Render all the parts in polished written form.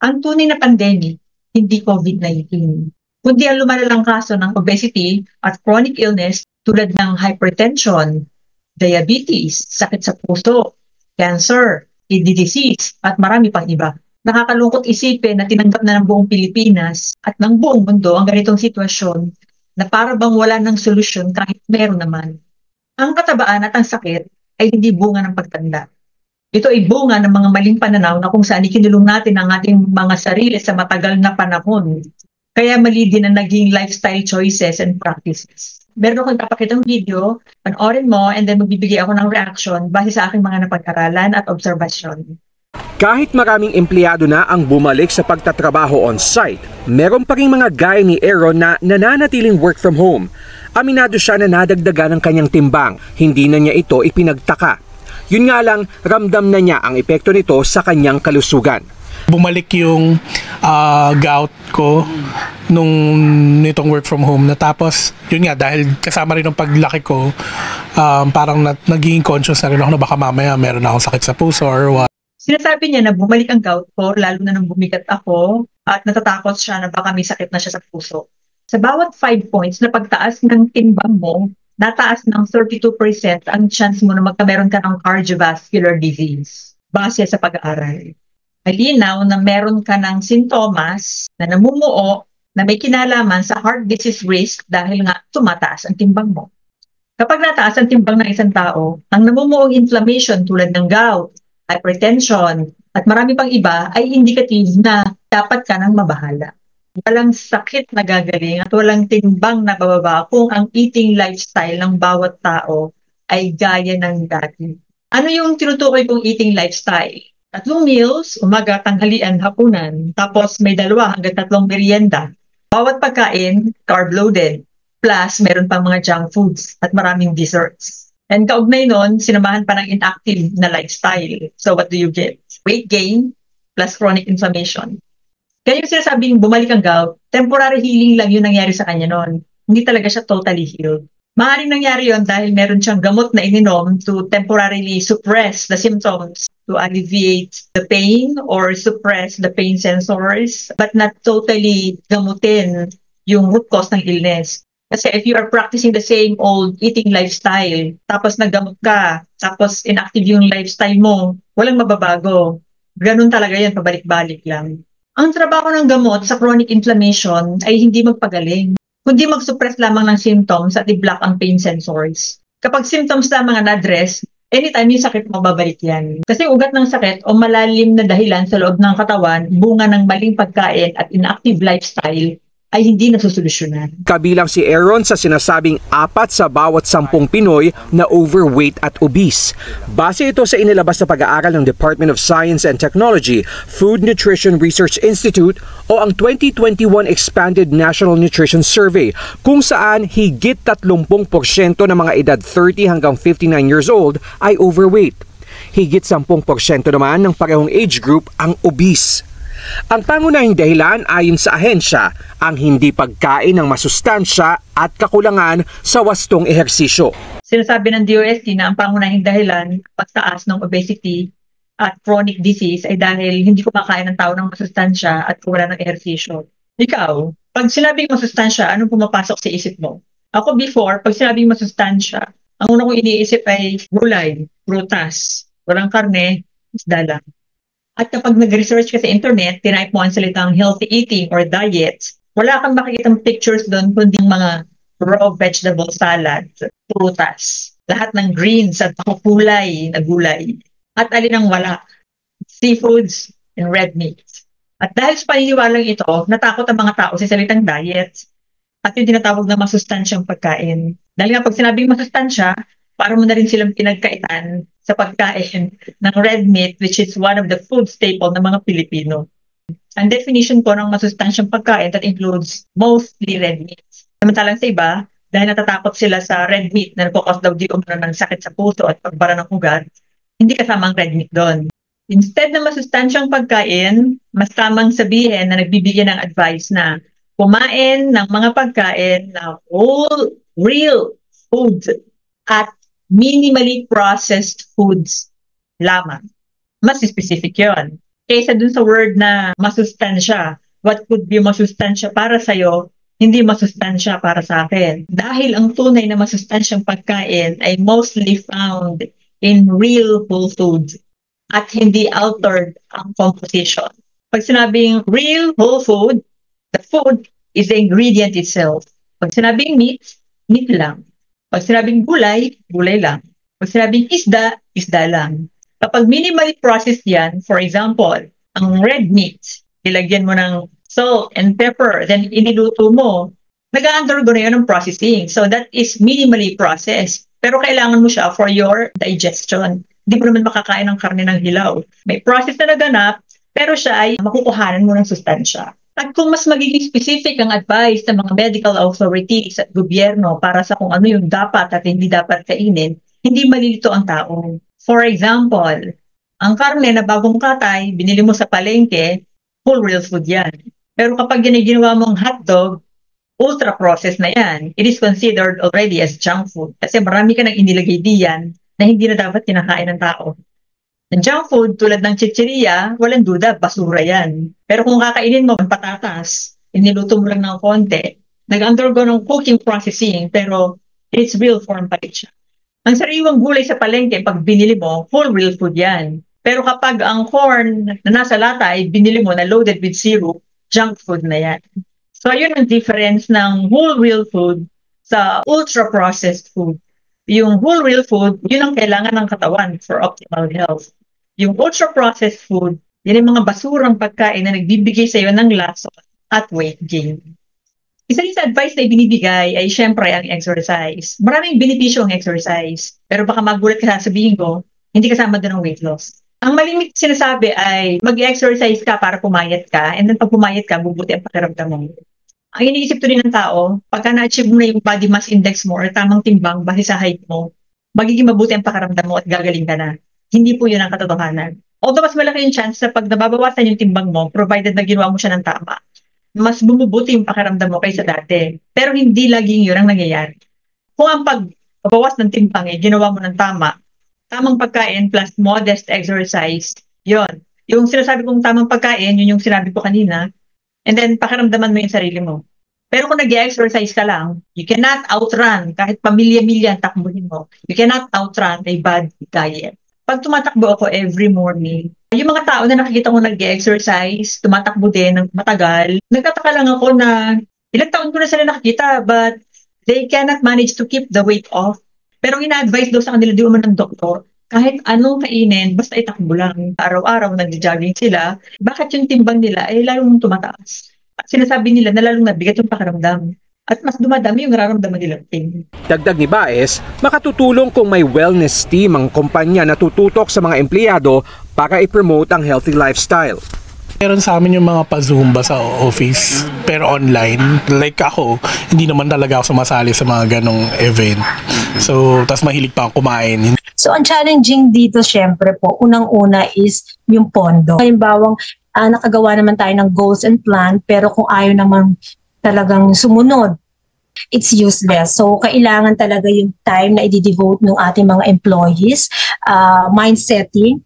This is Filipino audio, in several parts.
Ang tunay na pandemic, hindi COVID-19, kundi ang lumalalang kaso ng obesity at chronic illness tulad ng hypertension, diabetes, sakit sa puso, cancer, kidney disease, at marami pang iba. Nakakalungkot isipin na tinanggap na ng buong Pilipinas at ng buong mundo ang ganitong sitwasyon na para bang wala ng solusyon kahit meron naman. Ang katabaan at ang sakit ay hindi bunga ng pagtanda. Ito ay bunga ng mga maling pananaw na kung saan ikinulong natin ang ating mga sarili sa matagal na panahon. Kaya mali din ang naging lifestyle choices and practices. Meron akong ipapakitang video, panoorin mo, and then magbibigay ako ng reaction base sa aking mga napag-aralan at obserbasyon. Kahit maraming empleyado na ang bumalik sa pagtatrabaho on-site, meron pa rin mga gaya ni Aaron na nananatiling work from home. Aminado siya na nadagdagan ng kanyang timbang, hindi na niya ito ipinagtaka. Yun nga lang, ramdam na niya ang epekto nito sa kanyang kalusugan. Bumalik yung gout ko nitong work from home. Natapos, yun nga, dahil kasama rin ng paglaki ko, parang naging conscious na rin ako na baka mamaya meron akong sakit sa puso or what. Sinasabi niya na bumalik ang gout ko, lalo na nang bumigat ako at natatakot siya na baka may sakit na siya sa puso. Sa bawat 5 points na pagtaas ng timbang mo, nataas ng 32% ang chance mo na magkameron ka ng cardiovascular disease base sa pag-aaral. Malinaw na meron ka ng sintomas na namumuo na may kinalaman sa heart disease risk dahil nga tumataas ang timbang mo. Kapag nataas ang timbang ng isang tao, ang namumuong inflammation tulad ng gout, hypertension, at marami pang iba ay indicative na dapat ka nang mabahala. Walang sakit na gagaling at walang timbang na bababa kung ang eating lifestyle ng bawat tao ay gaya ng dati. Ano yung tinutukoy kong eating lifestyle? 3 meals, umaga, tanghalian, hapunan, tapos may 2 hanggang 3 merienda. Bawat pagkain, carb-loaded, plus meron pang mga junk foods at maraming desserts. And kaugnay nun, sinamahan pa ng inactive na lifestyle. So what do you get? Weight gain plus chronic inflammation. Kaya yung sinasabing bumalik ang gout, temporary healing lang yung nangyari sa kanya noon. Hindi talaga siya totally healed. Maaaring nangyari yon dahil meron siyang gamot na ininom to temporarily suppress the symptoms, to alleviate the pain or suppress the pain sensors, but not totally gamutin yung root cause ng illness. Kasi if you are practicing the same old eating lifestyle, tapos naggamot ka, tapos inactive yung lifestyle mo, walang mababago. Ganun talaga yan, pabalik-balik lang. Ang trabaho ng gamot sa chronic inflammation ay hindi magpagaling, kundi mag-suppress lamang ng symptoms at i-block ang pain sensors. Kapag symptoms lamang ang na-address, anytime yung sakit mo, babalik yan. Kasi ugat ng sakit o malalim na dahilan sa loob ng katawan, bunga ng maling pagkain at inactive lifestyle, ay hindi nasusolusyonan. Kabilang si Aaron sa sinasabing 4 sa bawat 10 Pinoy na overweight at obese. Base ito sa inilabas na pag-aaral ng Department of Science and Technology, Food Nutrition Research Institute o ang 2021 Expanded National Nutrition Survey kung saan higit 30% ng mga edad 30 hanggang 59 years old ay overweight. Higit 10% naman ng parehong age group ang obese. Ang pangunahing dahilan ayon sa ahensya, ang hindi pagkain ng masustansya at kakulangan sa wastong ehersisyo. Sinasabi ng DOST na ang pangunahing dahilan pagtaas ng obesity at chronic disease ay dahil hindi kumakain ng tao ng masustansya at wala ng ehersisyo. Ikaw, pag sinabing masustansya, anong pumapasok sa isip mo? Ako before, pag sinabing masustansya, ang una kong iniisip ay gulay, prutas, walang karne, isda lang. At kapag nag-research ka sa internet, tinype mo ang salitang healthy eating or diet, wala kang makikitang pictures doon kundi mga raw vegetable salad, prutas, lahat ng greens at makukulay na gulay. At alin ang wala? Seafoods and red meat. At dahil sa paniniwalang ito, natakot ang mga tao sa salitang diet at yung tinatawag na masustansyang pagkain. Dahil nga pag sinabing masustansya, para mo na rin silang pinagkaitan sa pagkain ng red meat, which is one of the food staple ng mga Pilipino. Ang definition po ng masustansyang pagkain that includes mostly red meat. Samantalang sa iba, dahil natatakot sila sa red meat na nagkakos daw di umano ng sakit sa puso at pagbara ng ugat, hindi kasama ang red meat doon. Instead na masustansyang pagkain, mas tamang sabihin na nagbibigyan ng advice na kumain ng mga pagkain na whole, real food at minimally processed foods lamang. Mas specific yun. kaysa dun sa word na masustansya. What could be masustansya para sa'yo, hindi masustansya para sa akin. Dahil ang tunay na masustansyang pagkain ay mostly found in real whole foods at hindi altered ang composition. Pag sinabing real whole food, the food is the ingredient itself. Pag sinabing meat, meat lang. Pag sinabing gulay, gulay lang. Pag sinabing isda, isda lang. Kapag minimally processed yan, for example, ang red meat, ilagyan mo ng salt and pepper, then iniluto mo, nag-undergo na yun ng processing. So that is minimally processed. Pero kailangan mo siya for your digestion. Hindi mo naman makakain ng karne ng hilaw. May process na naganap, pero siya ay makukuhanan mo ng sustansya. At kung mas magiging specific ang advice ng mga medical authorities at gobyerno para sa kung ano yung dapat at hindi dapat kainin, hindi malilito ang tao. For example, ang karne na bagong katay, binili mo sa palengke, whole real food yan. Pero kapag yan ay ginawa mong hotdog, ultra-processed na yan. It is considered already as junk food kasi marami ka nang inilagay diyan na hindi na dapat kinakain ng tao. Ang junk food, tulad ng chichirya, walang duda, basura yan. Pero kung kakainin mo ang patatas, iniluto mo lang ng konti, nag-undergo ng cooking processing, pero it's real form pa rin siya. Ang sariwang gulay sa palengke, pag binili mo, full real food yan. Pero kapag ang corn na nasa lata ay binili mo na loaded with syrup, junk food na yan. So yun ang difference ng whole real food sa ultra-processed food. Yung whole real food, yun ang kailangan ng katawan for optimal health. Yung ultra-processed food, yun yung mga basurang pagkain na nagbibigay sa iyo ng lason at weight gain. Isa rin sa advice na ibinibigay ay syempre ang exercise. Maraming benepisyo ang exercise. Pero baka magulat ka sasabihin ko, hindi kasama doon ang weight loss. Ang malimit sinasabi ay mag-exercise ka para pumayat ka, and then pag pumayat ka, bubuti ang pakiramdam mo. Ang iniisip to rin ng tao, pagka na-achieve mo na yung body mass index mo or tamang timbang base sa height mo, magiging mabuti ang pakiramdam mo at gagaling ka na. Hindi po yun ang katotohanan. Although mas malaki yung chance na pag nababawasan yung timbang mo, provided na ginawa mo siya ng tama, mas bumubuti yung pakiramdam mo kaysa dati. Pero hindi laging yun ang nangyayari. Kung ang pagbabawas ng timbang eh, ginawa mo ng tama, tamang pagkain plus modest exercise, yun. Yung sinasabi kong tamang pagkain, yun yung sinabi ko kanina, and then pakiramdaman mo yung sarili mo. Pero kung nag-exercise ka lang, you cannot outrun, kahit pamilya-milya ang takbuhin mo, you cannot outrun a bad diet. Pag tumatakbo ako every morning, yung mga tao na nakikita ko nag-exercise, tumatakbo din ng matagal, nagtataka lang ako na ilang taon ko na sila nakikita but they cannot manage to keep the weight off. Pero ina-advise daw sa kanila, di naman ng doktor, kahit anong kainin, basta itakbo lang. Araw-araw nag-jogging sila, bakit yung timbang nila ay lalong tumataas? At sinasabi nila na lalong nabigat yung pakiramdam. At mas dumadami yung nararamdaman nilang pain. Dagdag ni Baez, makatutulong kung may wellness team ang kumpanya na tututok sa mga empleyado para i-promote ang healthy lifestyle. Meron sa amin yung mga pa-Zumba sa office, pero online. Like ako, hindi naman talaga ako sumasali sa mga ganong event. So, tas mahilig pa akong kumain. So, ang challenging dito, syempre po, unang-una is yung pondo. Halimbawang, nakagawa naman tayo ng goals and plan, pero kung ayaw naman talagang sumunod, it's useless. So, kailangan talaga yung time na i-devote ng ating mga employees, mind setting.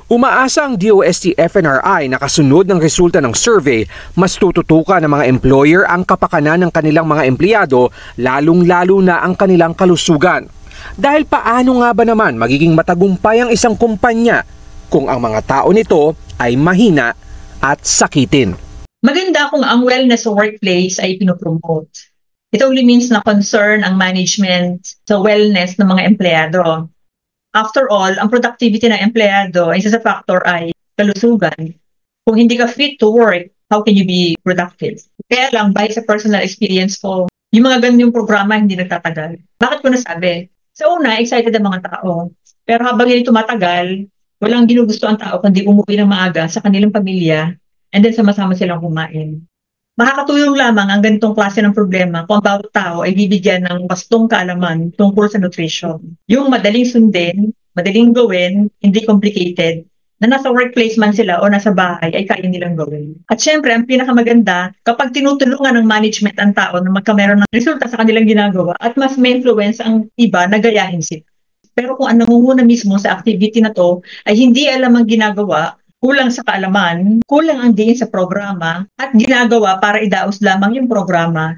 Umaasa ang DOST-FNRI na kasunod ng resulta ng survey, mas tututukan ng mga employer ang kapakanan ng kanilang mga empleyado, lalong-lalo na ang kanilang kalusugan. Dahil paano nga ba naman magiging matagumpay ang isang kumpanya kung ang mga tao nito ay mahina at sakitin? Maganda kung ang wellness sa workplace ay pinopromote. It only means na concern ang management sa wellness ng mga empleyado. After all, ang productivity ng empleyado, isa sa factor ay kalusugan. Kung hindi ka fit to work, how can you be productive? Kaya lang, by sa personal experience ko, yung mga ganun yung programa hindi nagtatagal. Bakit ko nasabi? Sa una, excited ang mga tao. Pero habang yun tumatagal, walang ginugusto ang tao kundi umuwi ng maaga sa kanilang pamilya and then sama-sama silang kumain. Makakatulong lamang ang ganitong klase ng problema kung ang bawat tao ay bibigyan ng wastong kaalaman tungkol sa nutrition. Yung madaling sundin, madaling gawin, hindi complicated, na nasa workplace man sila o nasa bahay ay kaya nilang gawin. At syempre, ang pinakamaganda, kapag tinutulungan ng management ang tao na magkameron ng resulta sa kanilang ginagawa at mas may influence ang iba na gayahin sila. Pero kung ang nangunguna mismo sa activity na to ay hindi alam ang ginagawa, kulang sa kaalaman, kulang ang diin sa programa, at ginagawa para idaos lamang yung programa,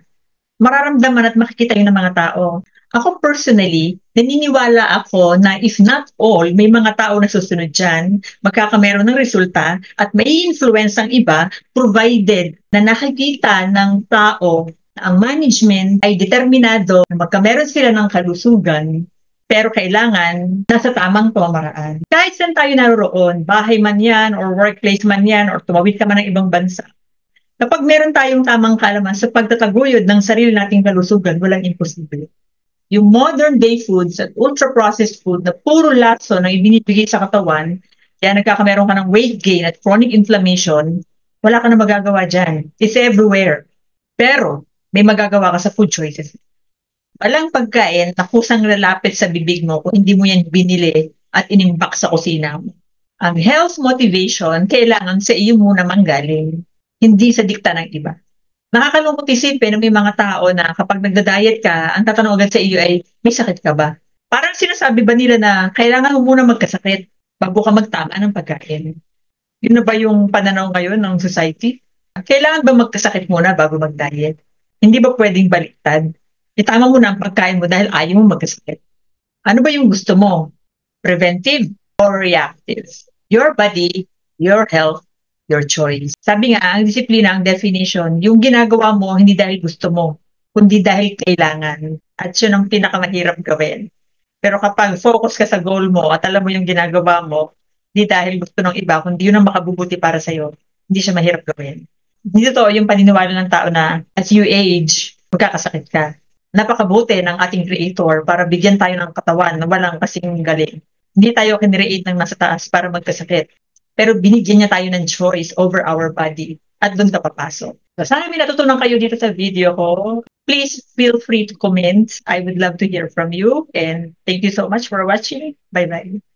mararamdaman at makikita yun ng mga tao. Ako personally, naniniwala ako na if not all, may mga tao na susunod dyan, magkakameron ng resulta at may influence ang iba provided na nakikita ng tao na ang management ay determinado na magkameron sila ng kalusugan, pero kailangan nasa tamang pamamaraan. Kahit saan tayo naroon, bahay man yan, or workplace man yan, or tumawid ka man ng ibang bansa, kapag meron tayong tamang kaalaman sa pagtataguyod ng sarili nating kalusugan, walang imposible. Yung modern day foods at ultra-processed food na puro laso na ibinibigay sa katawan, kaya nagkakameron ka ng weight gain at chronic inflammation, wala ka na magagawa dyan. It's everywhere. Pero, may magagawa ka sa food choices. Walang pagkain na kusang lalapit sa bibig mo kung hindi mo yan binili at inimbak sa kusina mo. Ang health motivation, kailangan sa iyo muna manggaling, hindi sa dikta ng iba. Nakakalungkot isipin na may mga tao na kapag nagda-diet ka, ang tatanong agad sa iyo ay, may sakit ka ba? Parang sinasabi ba nila na kailangan mo muna magkasakit bago ka magtama ng pagkain? Yun na ba yung pananaw ngayon ng society? Kailangan ba magkasakit muna bago mag-diet? Hindi ba pwedeng baliktad? Itama mo na ang pagkain mo dahil ayaw mo magkasakit. Ano ba yung gusto mo? Preventive or reactive? Your body, your health, your choice. Sabi nga, ang disiplina, ang definition, yung ginagawa mo hindi dahil gusto mo, kundi dahil kailangan. At yun ang pinakamahirap gawin. Pero kapag focus ka sa goal mo at alam mo yung ginagawa mo, hindi dahil gusto ng iba, kundi yun ang makabubuti para sa'yo, hindi siya mahirap gawin. Hindi totoo yung paniniwala ng tao na as you age, magkakasakit ka. Napakabuti ng ating creator para bigyan tayo ng katawan na walang kasing galing. Hindi tayo kinreate ng nasa taas para magkasakit. Pero binigyan niya tayo ng choice over our body at doon ka papasok. So, sana may natutunan kayo dito sa video ko. Please feel free to comment. I would love to hear from you. And thank you so much for watching. Bye-bye.